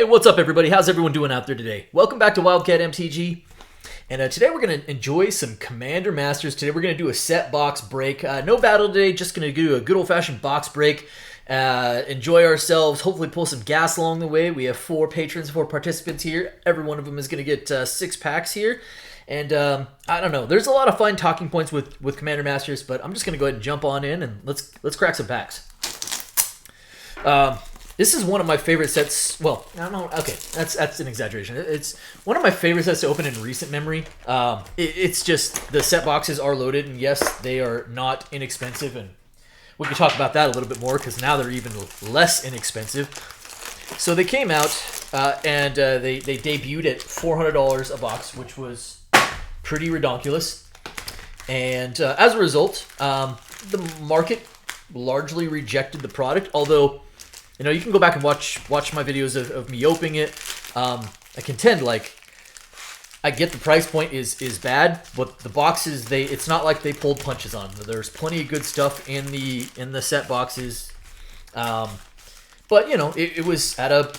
what's up everybody? How's everyone doing out there today? Welcome back to Wildcat MTG. And today we're going to enjoy some Commander Masters. Today we're going to do a set box break. No battle today, just going to do a good old-fashioned box break. Enjoy ourselves, hopefully pull some gas along the way. We have 4 patrons, 4 participants here. Every one of them is going to get 6 packs here. And I don't know, there's a lot of fun talking points with Commander Masters, but I'm just going to go ahead and jump on in and let's crack some packs. This is one of my favorite sets. Well, I don't know. Okay, that's an exaggeration. It's one of my favorite sets to open in recent memory. It's just the set boxes are loaded, and yes, they are not inexpensive. And we can talk about that a little bit more because now they're even less inexpensive. So they came out and they debuted at $400 a box, which was pretty redonkulous. And as a result, the market largely rejected the product, although. You know, you can go back and watch my videos of me opening it. I contend, like, I get the price point is bad, but the boxes, it's not like they pulled punches on. There's plenty of good stuff in the set boxes. But, you know, it was at a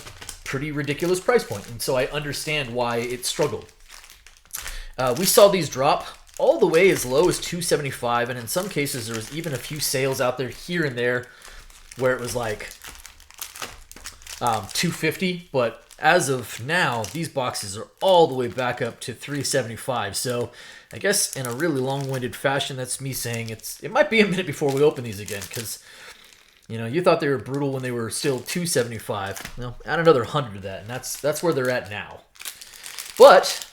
pretty ridiculous price point, and so I understand why it struggled. We saw these drop all the way as low as $275, and in some cases there was even a few sales out there here and there where it was like $250, but as of now, these boxes are all the way back up to $375. So I guess in a really long-winded fashion, that's me saying it might be a minute before we open these again, because you know you thought they were brutal when they were still $275. Well, add another 100 to that, and that's where they're at now. But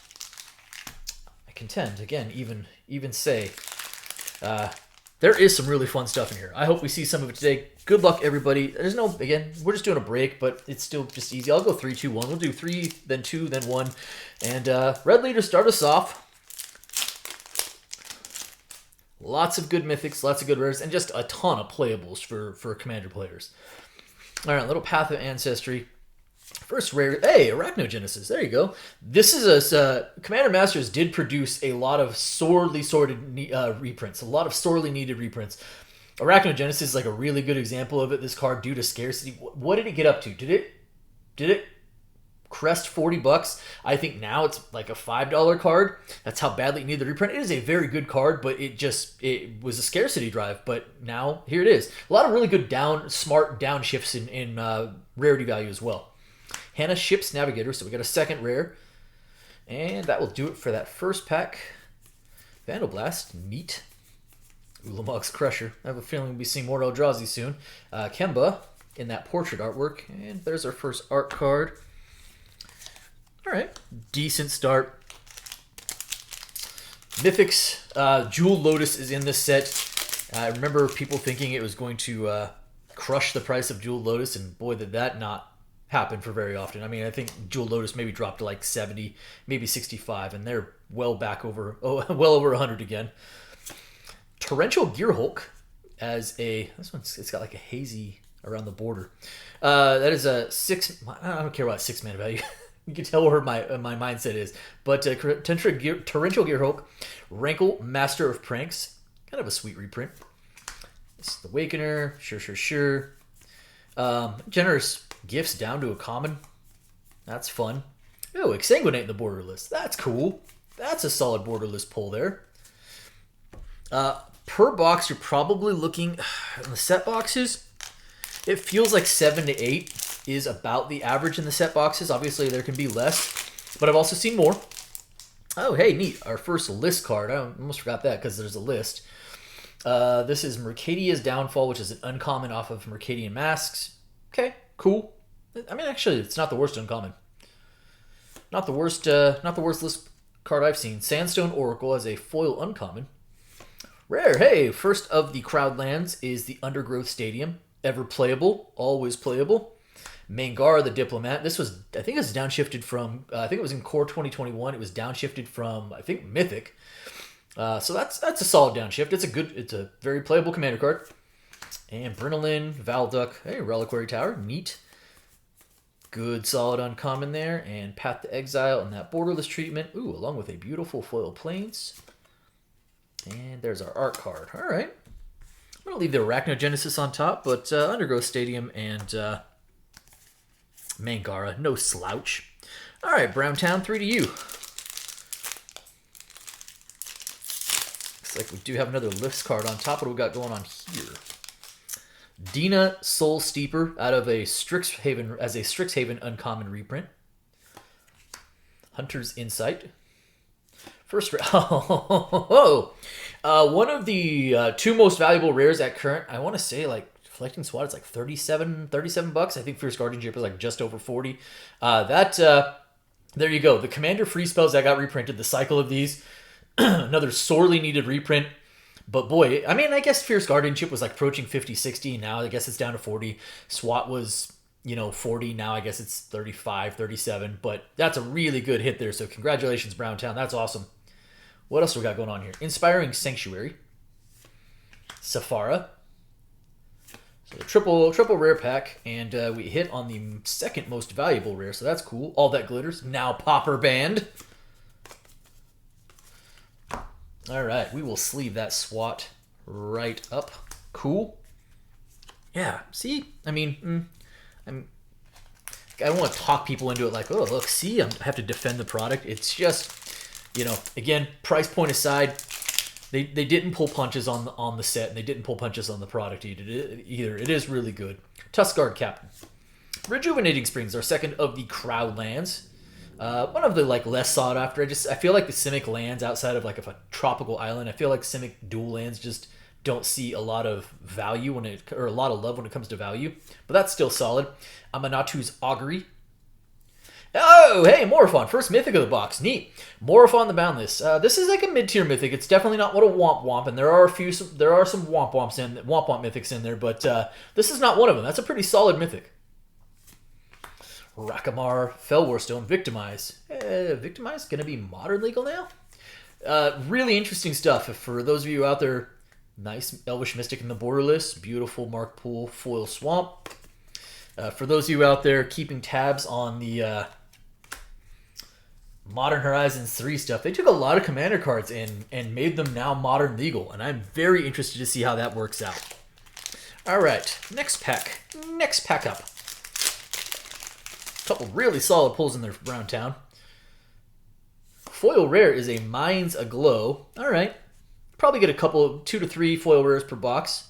I contend again, even say there is some really fun stuff in here. I hope we see some of it today. Good luck, everybody. There's no, again, we're just doing a break, but it's still just easy. I'll go 3, 2, 1. We'll do 3, then 2, then 1. And Red Leader, start us off. Lots of good Mythics, lots of good rares, and just a ton of playables for Commander players. All right, little Path of Ancestry. First rare, hey, Arachnogenesis. There you go. This is Commander Masters did produce a lot of sorely reprints, a lot of sorely needed reprints. Arachnogenesis is like a really good example of it. This card, due to scarcity, what did it get up to? Did it crest $40? I think now it's like a $5 card. That's how badly it needed the reprint. It is a very good card, but it was a scarcity drive. But now here it is. A lot of really good smart downshifts in rarity value as well. Hannah Ship's Navigator, so we got a second rare. And that will do it for that first pack. Vandalblast, neat. Ulamog's Crusher. I have a feeling we'll be seeing more Eldrazi soon. Kemba in that portrait artwork. And there's our first art card. Alright, decent start. Mythics, Jewel Lotus is in this set. I remember people thinking it was going to crush the price of Jewel Lotus, and boy did that not happen for very often. I mean, I think Jewel Lotus maybe dropped to like 70, maybe 65, and they're well over 100 again. Torrential Gearhulk as this one's, it's got like a hazy around the border. That is a 6, I don't care about 6 mana value. You can tell where my mindset is. But Torrential Gearhulk, Rankle, Master of Pranks, kind of a sweet reprint. It's the Awakener, sure. Generous Gifts down to a common. That's fun. Oh, Exsanguinate in the border list. That's cool. That's a solid border list pull there. Per box, you're probably looking in the set boxes. It feels like 7 to 8 is about the average in the set boxes. Obviously, there can be less, but I've also seen more. Oh, hey, neat. Our first list card. I almost forgot that because there's a list. This is Mercadia's Downfall, which is an uncommon off of Mercadian Masks. Okay, cool. I mean, actually, it's not the worst uncommon. Not the worst list card I've seen. Sandstone Oracle as a foil uncommon. Rare. Hey, first of the crowd lands is the Undergrowth Stadium. Ever playable, always playable. Mangar the Diplomat. This was, I think, it was downshifted from. I think it was in Core 2021. It was downshifted from, I think, Mythic. So that's a solid downshift. It's a very playable commander card. And Brinolin, Valduck. Hey, Reliquary Tower, neat. Good solid uncommon there. And Path to Exile and that borderless treatment. Ooh, along with a beautiful foil plains. And there's our art card. All right. I'm going to leave the Arachnogenesis on top, but Undergrowth Stadium and Mangara, no slouch. All right, Browntown, 3 to you. Looks like we do have another list card on top of what we got going on here. Dina Soul Steeper out of a Strixhaven as a Strixhaven uncommon reprint. Hunter's Insight. First, one of the 2 most valuable rares at current. I want to say like Reflecting SWAT. It's like 37 bucks. I think Fierce Guardianship is like just over 40. There you go. The Commander free spells that got reprinted. The cycle of these, another sorely needed reprint. But boy, I mean, I guess Fierce Guardianship was like approaching 50, 60. Now I guess it's down to 40. SWAT was, 40. Now I guess it's 35, 37. But that's a really good hit there. So congratulations, Browntown. That's awesome. What else we got going on here? Inspiring Sanctuary. Safara. So the triple rare pack. And we hit on the second most valuable rare. So that's cool. All That Glitters. Now Popper Band. All right, we will sleeve that SWAT right up. Cool. Yeah, see? I mean, I don't want to talk people into it like, oh, look, see, I have to defend the product. It's just, again, price point aside, they didn't pull punches on the set, and they didn't pull punches on the product either. It is really good. Tuskguard Captain. Rejuvenating Springs, our second of the Crowd lands. One of the less sought after. I feel like the Simic lands outside of a tropical island. I feel like Simic dual lands just don't see a lot of value or a lot of love when it comes to value. But that's still solid. Amanatu's Augury. Oh, hey, Morophon. First Mythic of the box. Neat. Morophon the Boundless. This is like a mid-tier Mythic. It's definitely not what a Womp Womp, and there are some Womp Womp Mythics in there, but this is not one of them. That's a pretty solid Mythic. Rakamar, Felwarstone, Victimize. Victimize going to be modern legal now? Really interesting stuff. For those of you out there, nice Elvish Mystic in the Borderless. Beautiful Mark Pool, Foil Swamp. For those of you out there keeping tabs on the Modern Horizons 3 stuff, they took a lot of Commander cards and made them now modern legal. And I'm very interested to see how that works out. All right, next pack. Next pack up. Couple really solid pulls in there for Browntown. Foil rare is a Minds Aglow. All right. Probably get a couple, 2 to 3 foil rares per box.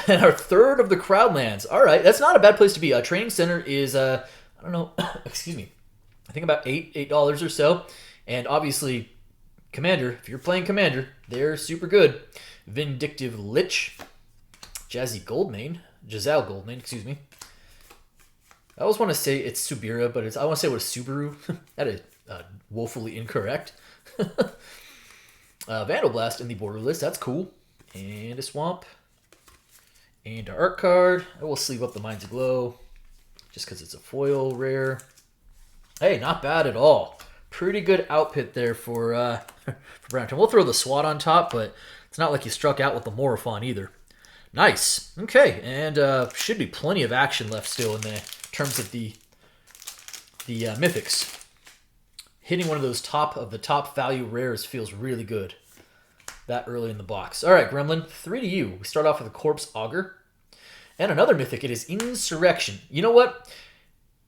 And our third of the Crowd lands. All right. That's not a bad place to be. Training Center is, I don't know, excuse me. I think about $8 or so. And obviously, Commander, if you're playing Commander, they're super good. Vindictive Lich. Giselle Goldmane, excuse me. I always want to say it's Subira, but I want to say what it's Subaru. That is woefully incorrect. Vandal Blast in the Borderless. That's cool. And a Swamp. And our Art card. I will sleeve up the Minds Aglow just because it's a foil rare. Hey, not bad at all. Pretty good output there for Browntown. We'll throw the SWAT on top, but it's not like you struck out with the Morophon either. Nice. Okay, and should be plenty of action left still in the terms of the Mythics. Hitting one of those top value rares feels really good that early in the box. All right, Gremlin, 3 to you. We start off with a Corpse Augur. And another Mythic, it is Insurrection. You know what?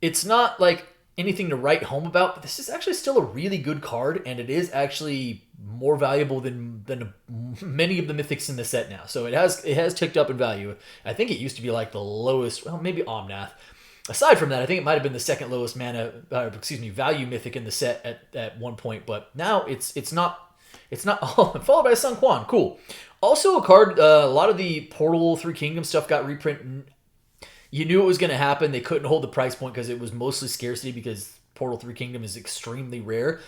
It's not like anything to write home about, but this is actually still a really good card, and it is actually more valuable than many of the Mythics in the set now. So it has ticked up in value. I think it used to be like the lowest, well, maybe Omnath. Aside from that, I think it might have been the second lowest value Mythic in the set at one point, but now it's not. Oh, followed by Sun Quan. Cool. Also a card, a lot of the Portal 3 Kingdoms stuff got reprint. You knew it was going to happen. They couldn't hold the price point because it was mostly scarcity because Portal 3 Kingdom is extremely rare.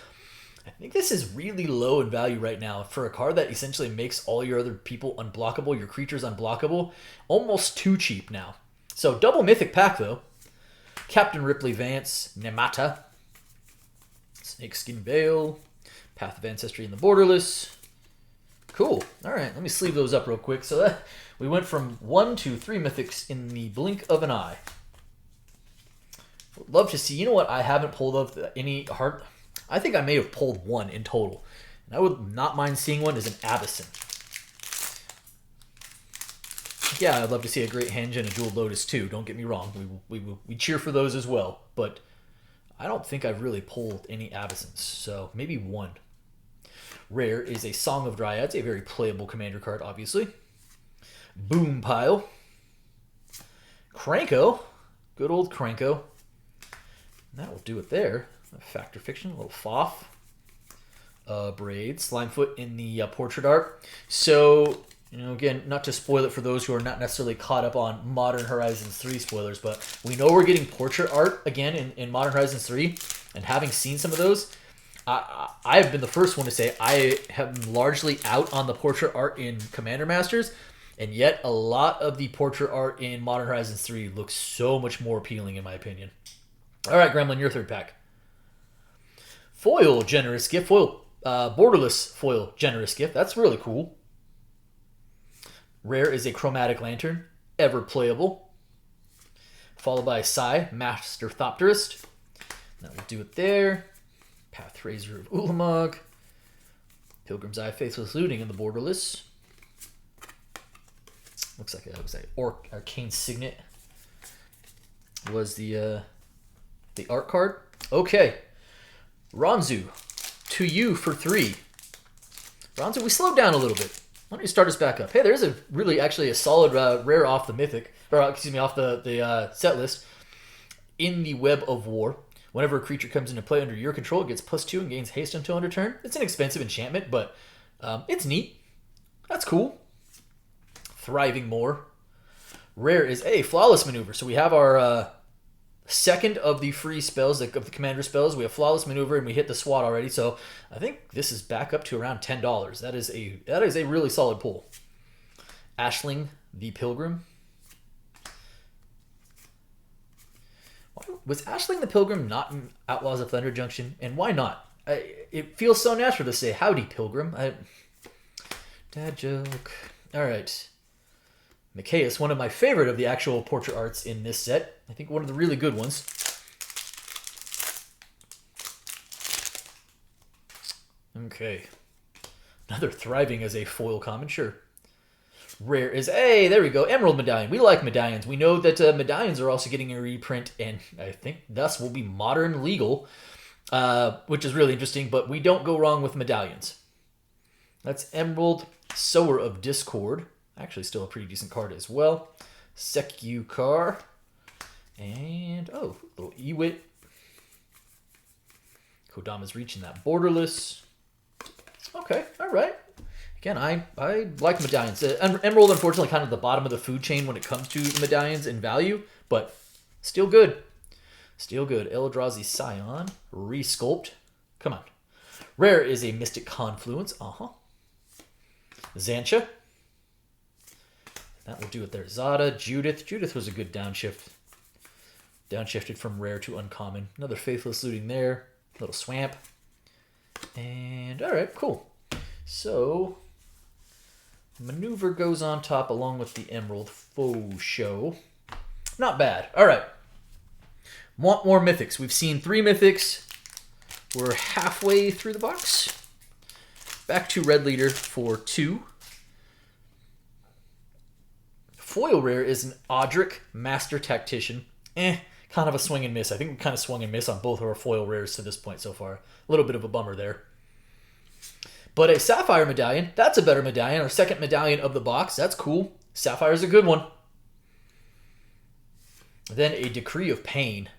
I think this is really low in value right now for a card that essentially makes all your other people unblockable, your creatures unblockable. Almost too cheap now. So double Mythic pack though. Captain Ripley Vance, Nemata, Snakeskin Veil, Path of Ancestry in the Borderless. Cool. All right, let me sleeve those up real quick. So we went from 1 to 3 Mythics in the blink of an eye. Would love to see. You know what? I haven't pulled up any hard. I think I may have pulled 1 in total. And I would not mind seeing one as an Abyssin. Yeah, I'd love to see a Great Henge and a Jeweled Lotus too. Don't get me wrong. We cheer for those as well. But I don't think I've really pulled any Abysins. So maybe one. Rare is a Song of Dryads, a very playable commander card, obviously. Boom Pile. Cranko. Good old Cranko. And that will do it there. Factor Fiction, a little Foff. Braid. Slimefoot in the portrait art. So, you know, again, not to spoil it for those who are not necessarily caught up on Modern Horizons 3 spoilers, but we know we're getting portrait art again in Modern Horizons 3, and having seen some of those, I've been the first one to say I have largely out on the portrait art in Commander Masters, and yet a lot of the portrait art in Modern Horizons 3 looks so much more appealing in my opinion. All right, Gremlin, your third pack. Foil Generous Gift. Borderless foil Generous Gift. That's really cool. Rare is a Chromatic Lantern. Ever playable. Followed by Sai, Master Thopterist. That will do it there. Pathrazer of Ulamog. Pilgrim's Eye, Faithless Looting in the Borderless. Looks like it was a Arcane Signet was the art card. Okay. Ronzu, to you for 3. Ronzu, we slowed down a little bit. Why don't you start us back up? Hey, there's a really actually a solid rare off the Mythic, or excuse me, off the set list. In the Web of War, whenever a creature comes into play under your control, it gets +2 and gains haste until end of turn. It's an expensive enchantment, but it's neat. That's cool. Thriving More. Rare is a Flawless Maneuver. So we have our second of the free spells, of the commander spells. We have Flawless Maneuver, and we hit the SWAT already. So I think this is back up to around $10. That is a really solid pull. Ashling the Pilgrim. Was Ashling the Pilgrim not in Outlaws of Thunder Junction? And why not? It feels so natural to say, howdy, Pilgrim. Dad joke. All right. Micaeus, one of my favorite of the actual portrait arts in this set. I think one of the really good ones. Okay. Another Thriving as a foil common, sure. Rare is, hey, there we go, Emerald Medallion. We like medallions. We know that medallions are also getting a reprint, and I think thus will be modern legal, which is really interesting, but we don't go wrong with medallions. That's Emerald, Sower of Discord. Actually, still a pretty decent card as well. Sekukar. And, oh, little Ewit. Kodama's reaching that Borderless. Okay, all right. Again, I like medallions. Emerald, unfortunately, kind of the bottom of the food chain when it comes to medallions in value, but still good. Still good. Eldrazi Scion. Resculpt. Come on. Rare is a Mystic Confluence. Xantia. That will do it there. Zada. Judith. Judith was a good downshift. Downshifted from rare to uncommon. Another Faithless Looting there. Little Swamp. And, alright, cool. So, Maneuver goes on top along with the Emerald Faux Show. Not bad. Alright. Want more Mythics. We've seen 3 Mythics. We're halfway through the box. Back to Red Leader for 2. Foil rare is an Audric Master Tactician. Kind of a swing and miss. I think we kind of swung and missed on both of our foil rares to this point so far. A little bit of a bummer there. But a Sapphire Medallion, that's a better medallion. Our second medallion of the box, that's cool. Sapphire's a good one. Then a Decree of Pain.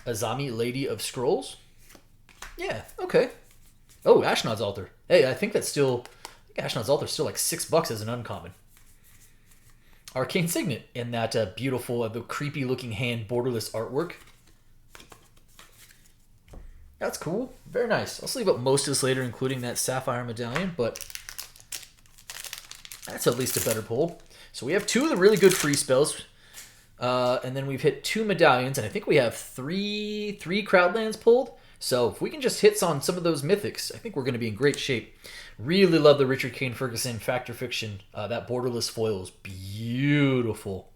Azami, Lady of Scrolls. Yeah, okay. Oh, Ashnod's Altar. Hey, I think that's still... Ashnod's Altar is still like $6 as an uncommon. Arcane Signet in that beautiful, the creepy-looking hand borderless artwork. That's cool. Very nice. I'll sleeve up most of this later, including that Sapphire Medallion, but that's at least a better pull. So we have 2 of the really good free spells, and then we've hit 2 medallions, and I think we have three Crowdlands pulled. So if we can just hit on some of those Mythics, I think we're going to be in great shape. Really love the Richard Kane Ferguson Factor Fiction. That borderless foil is beautiful.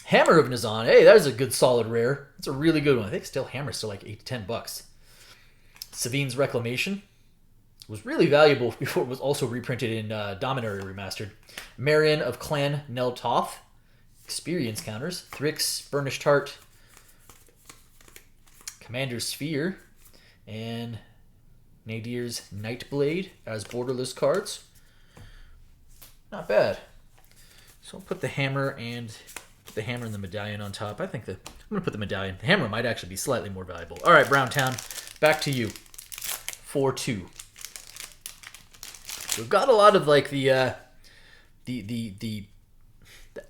Hammer of Nazan. Hey, that is a good solid rare. It's a really good one. I think still Hammer's still like $8 to $10. Savine's Reclamation. was really valuable before it was also reprinted in Dominaria Remastered. Marion of Clan Neltoth. Experience counters. Thrix, Burnished Heart, Commander's Sphere, and Nadir's Nightblade as borderless cards. Not bad. So I'll put the hammer and the medallion on top. I'm gonna put the medallion. The hammer might actually be slightly more valuable. All right, Browntown, back to you. 4-2. We've got a lot of like the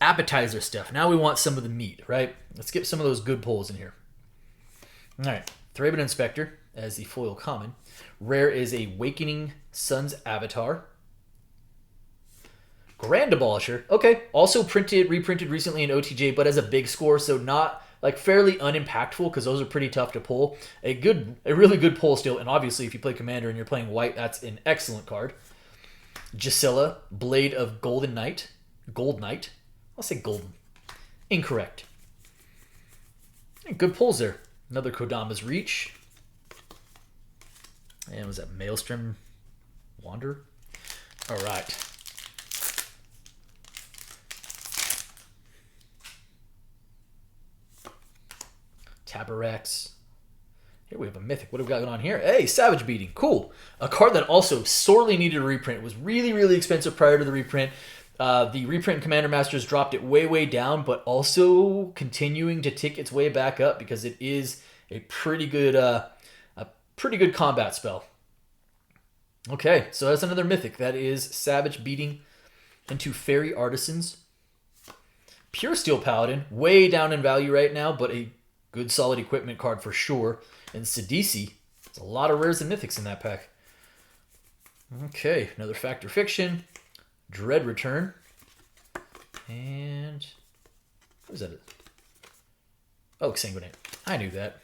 appetizer stuff. Now we want some of the meat, right? Let's get some of those good pulls in here. All right, Thraben Inspector as the foil common. Rare is a Wakening Sun's Avatar. Grand Abolisher. Okay, also reprinted recently in OTJ, but as a big score, so not like fairly unimpactful because those are pretty tough to pull. A really good pull still, and obviously if you play Commander and you're playing white, that's an excellent card. Gisela, Blade of Golden Knight. Gold Knight. I'll say golden. Incorrect. Good pulls there. Another Kodama's Reach. And was that Maelstrom Wander? All right. Tabarex. Here we have a Mythic. What have we got going on here? Hey, Savage Beating. Cool. A card that also sorely needed a reprint. It was really, really expensive prior to the reprint. The reprint in Commander Masters dropped it way, way down, but also continuing to tick its way back up because it is a pretty good combat spell. Okay, so that's another Mythic. That is Savage Beating into Fairy Artisans. Pure Steel Paladin, way down in value right now, but a good solid equipment card for sure. And Sidisi, there's a lot of rares and Mythics in that pack. Okay, another Fact or Fiction. Dread Return. And what is that? Oh, Sanguinate. I knew that.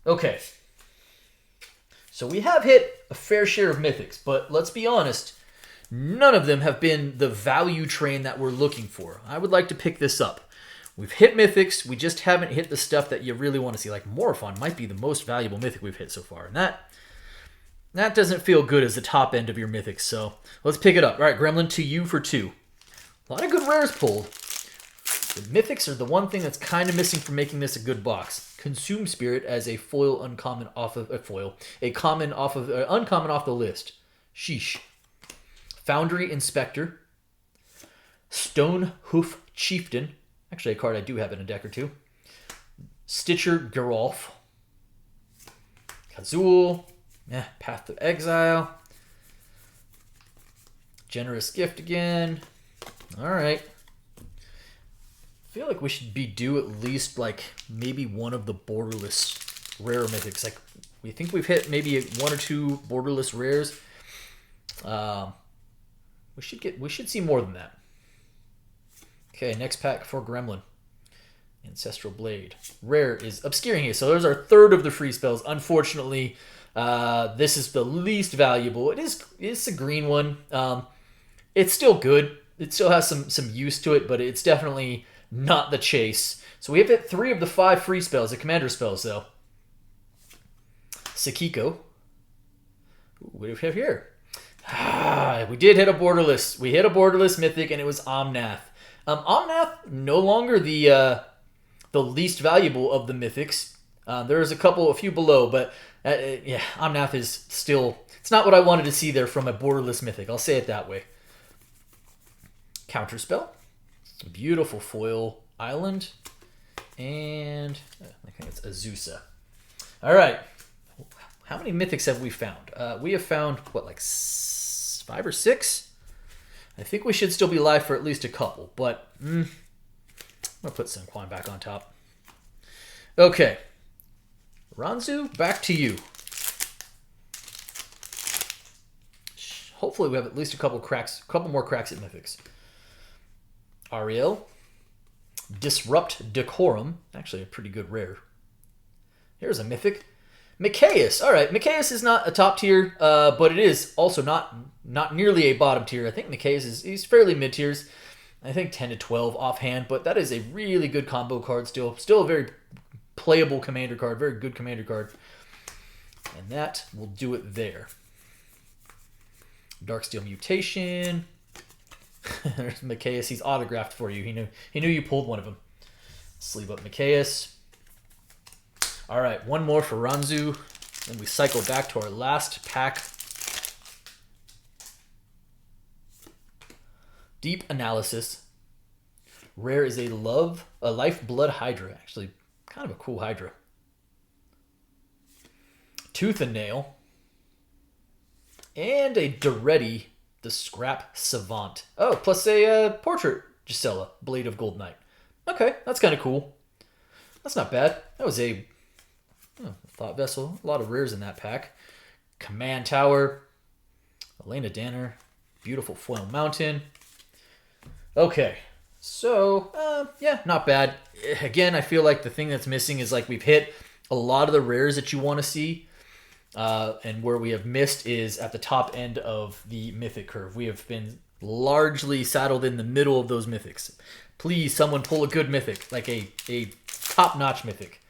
Okay. So we have hit a fair share of Mythics, but let's be honest, none of them have been the value train that we're looking for. I would like to pick this up. We've hit Mythics, we just haven't hit the stuff that you really want to see. Like Morophon might be the most valuable Mythic we've hit so far, and that doesn't feel good as the top end of your Mythics, so let's pick it up. All right, Gremlin, to you for 2. A lot of good rares pulled. The Mythics are the one thing that's kind of missing from making this a good box. Consume Spirit as a foil uncommon off of uncommon off the list. Sheesh. Foundry Inspector. Stone Hoof Chieftain. Actually, a card I do have in a deck or two. Stitcher Geralf. Kazul. Path of Exile. Generous Gift again. All right. I feel like we should be due at least like maybe one of the borderless rare Mythics. Like we think we've hit maybe 1 or 2 borderless rares. We should see more than that. Okay, next pack for Gremlin. Ancestral Blade. Rare is Obscuring Haze. So there's our third of the free spells. Unfortunately, this is the least valuable. It's a green one. It's still good. It still has some use to it, but it's definitely not the chase. So we have hit 3 of the 5 free spells, the commander spells, though. Sakiko. What do we have here? We did hit a borderless. We hit a borderless Mythic, and it was Omnath. Omnath, no longer the least valuable of the Mythics. There's a few below, but yeah, Omnath is still... It's not what I wanted to see there from a borderless Mythic. I'll say it that way. Counterspell. Beautiful foil island. And I think it's Azusa. All right. How many Mythics have we found? We have found, what, like 5 or 6? I think we should still be live for at least a couple, but I'm going to put Sunquan back on top. Okay. Ranzu, back to you. Hopefully we have at least a couple more cracks at Mythics. Ariel. Disrupt Decorum. Actually a pretty good rare. Here's a Mythic. Mikaeus. All right, Mikaeus is not a top tier, but it is also not nearly a bottom tier. I think Mikaeus he's fairly mid tiers. I think 10 to 12 offhand, but that is a really good combo card still. Still a very playable commander card, very good commander card. And that will do it there. Darksteel Mutation. There's Mikaeus. He's autographed for you. He knew you pulled one of them. Sleeve up Mikaeus. All right, one more for Ranzu. Then we cycle back to our last pack. Deep Analysis. Rare is a Lifeblood Hydra. Actually, kind of a cool Hydra. Tooth and Nail. And a Duretti, the Scrap Savant. Oh, plus a Portrait Gisela, Blade of Gold Knight. Okay, that's kind of cool. That's not bad. That was a Thought Vessel. A lot of rares in that pack. Command Tower. Elena Danner. Beautiful Foil Mountain. Okay, so, yeah, not bad. Again, I feel like the thing that's missing is like we've hit a lot of the rares that you want to see. And where we have missed is at the top end of the Mythic curve. We have been largely saddled in the middle of those Mythics. Please, someone pull a good Mythic, like a top-notch Mythic.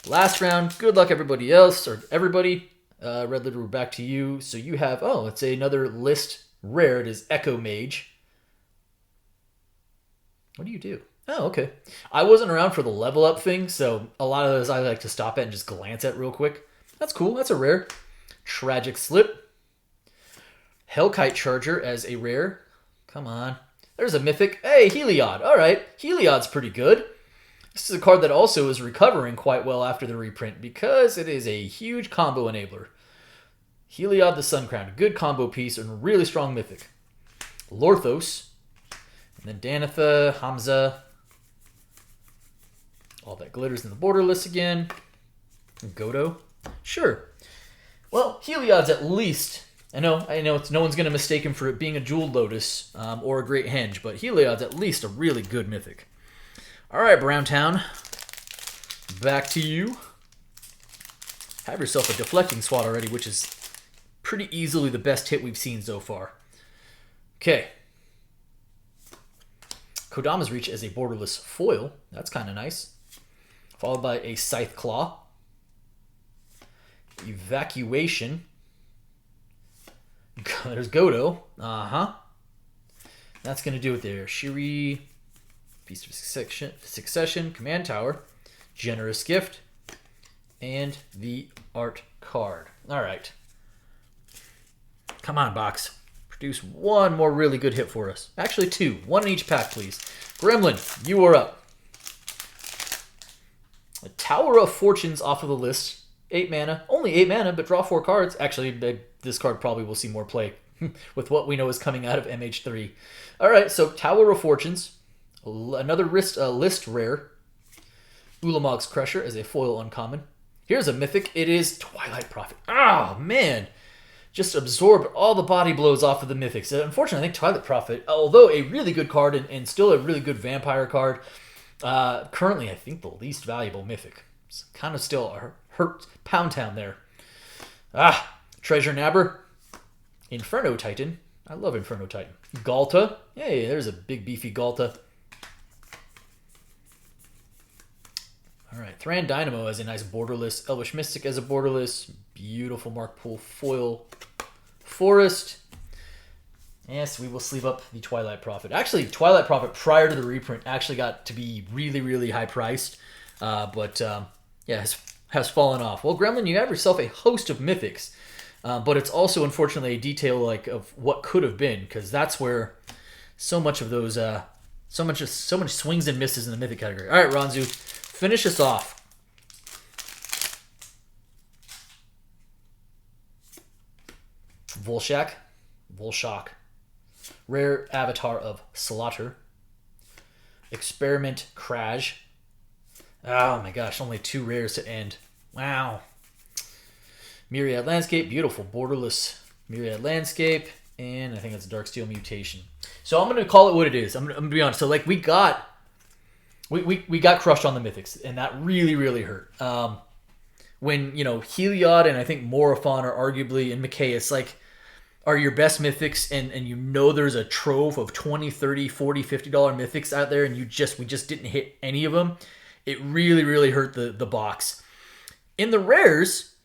Last round, good luck everybody else, or everybody. Red Litter, we're back to you. So you have, it's another list rare. It is Echo Mage. What do you do? Oh, okay. I wasn't around for the level up thing, so a lot of those I like to stop at and just glance at real quick. That's cool. That's a rare. Tragic Slip. Hellkite Charger as a rare. Come on. There's a Mythic. Hey, Heliod. All right. Heliod's pretty good. This is a card that also is recovering quite well after the reprint because it is a huge combo enabler. Heliod the Sun Crown. Good combo piece and a really strong Mythic. Lorthos. And then Danitha, Hamza. All that glitters in the borderless again. Godo. Sure. Well, Heliod's at least... I know it's no one's going to mistake him for it being a Jeweled Lotus or a Great Henge, but Heliod's at least a really good Mythic. All right, Browntown. Back to you. Have yourself a Deflecting Swat already, which is pretty easily the best hit we've seen so far. Okay. Kodama's Reach as a borderless foil. That's kind of nice. Followed by a Scythe Claw. Evacuation. There's Godo. That's going to do it there. Shiri. Feast of Succession. Command Tower. Generous Gift. And the Art card. All right. Come on, box. Produce one more really good hit for us. Actually, two. One in each pack, please. Gremlin, you are up. A Tower of Fortunes off of the list. 8 mana. Only 8 mana, but draw 4 cards. Actually, this card probably will see more play with what we know is coming out of MH3. All right, so Tower of Fortunes. Another list rare. Ulamog's Crusher as a foil uncommon. Here's a Mythic. It is Twilight Prophet. Oh, man. Just absorbed all the body blows off of the Mythics. Unfortunately, I think Twilight Prophet, although a really good card and still a really good vampire card, currently I think the least valuable Mythic. It's kind of still a hurt Pound Town there. Treasure Nabber. Inferno Titan. I love Inferno Titan. Galta. Hey, there's a big beefy Galta. All right, Thran Dynamo as a nice borderless. Elvish Mystic as a borderless. Beautiful Mark Pool foil forest. Yes, we will sleeve up the Twilight Prophet. Actually, Twilight Prophet prior to the reprint actually got to be really, really high priced. But has fallen off. Well, Gremlin, you have yourself a host of Mythics. But it's also, unfortunately, a detail of what could have been. Because that's where so much of those... so much swings and misses in the Mythic category. All right, Ranzu. Finish us off. Volshak. Rare Avatar of Slaughter. Experiment Crash. Oh my gosh, only 2 rares to end. Wow. Myriad Landscape, beautiful borderless Myriad Landscape, and I think that's Darksteel Mutation. So I'm going to call it what it is. I'm going to be honest. So like we got crushed on the Mythics, and that really, really hurt. When, Heliod and I think Morophon are arguably, and Mikaeus, are your best Mythics, and there's a trove of $20, $30, $40, $50 Mythics out there, and we just didn't hit any of them. It really, really hurt the box. In the rares,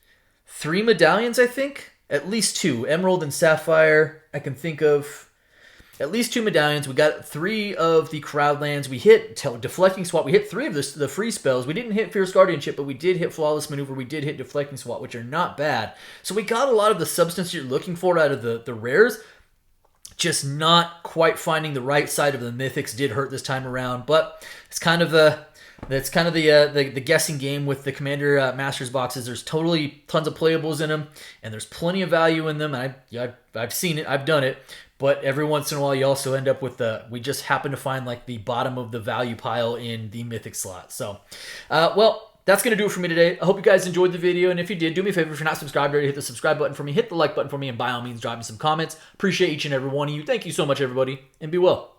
3 medallions, I think. At least 2. Emerald and Sapphire, I can think of. At least 2 medallions. We got 3 of the crowd lands. We hit Deflecting Swat. We hit 3 of the free spells. We didn't hit Fierce Guardianship, but we did hit Flawless Maneuver. We did hit Deflecting Swat, which are not bad. So we got a lot of the substance you're looking for out of the rares. Just not quite finding the right side of the Mythics did hurt this time around. But it's kind of the guessing game with the Commander Masters boxes. There's totally tons of playables in them, and there's plenty of value in them. And I've seen it. I've done it. But every once in a while, you also end up with we just happen to find like the bottom of the value pile in the Mythic slot. So, well, that's going to do it for me today. I hope you guys enjoyed the video. And if you did, do me a favor. If you're not subscribed already, hit the subscribe button for me. Hit the like button for me. And by all means, drop me some comments. Appreciate each and every one of you. Thank you so much, everybody. And be well.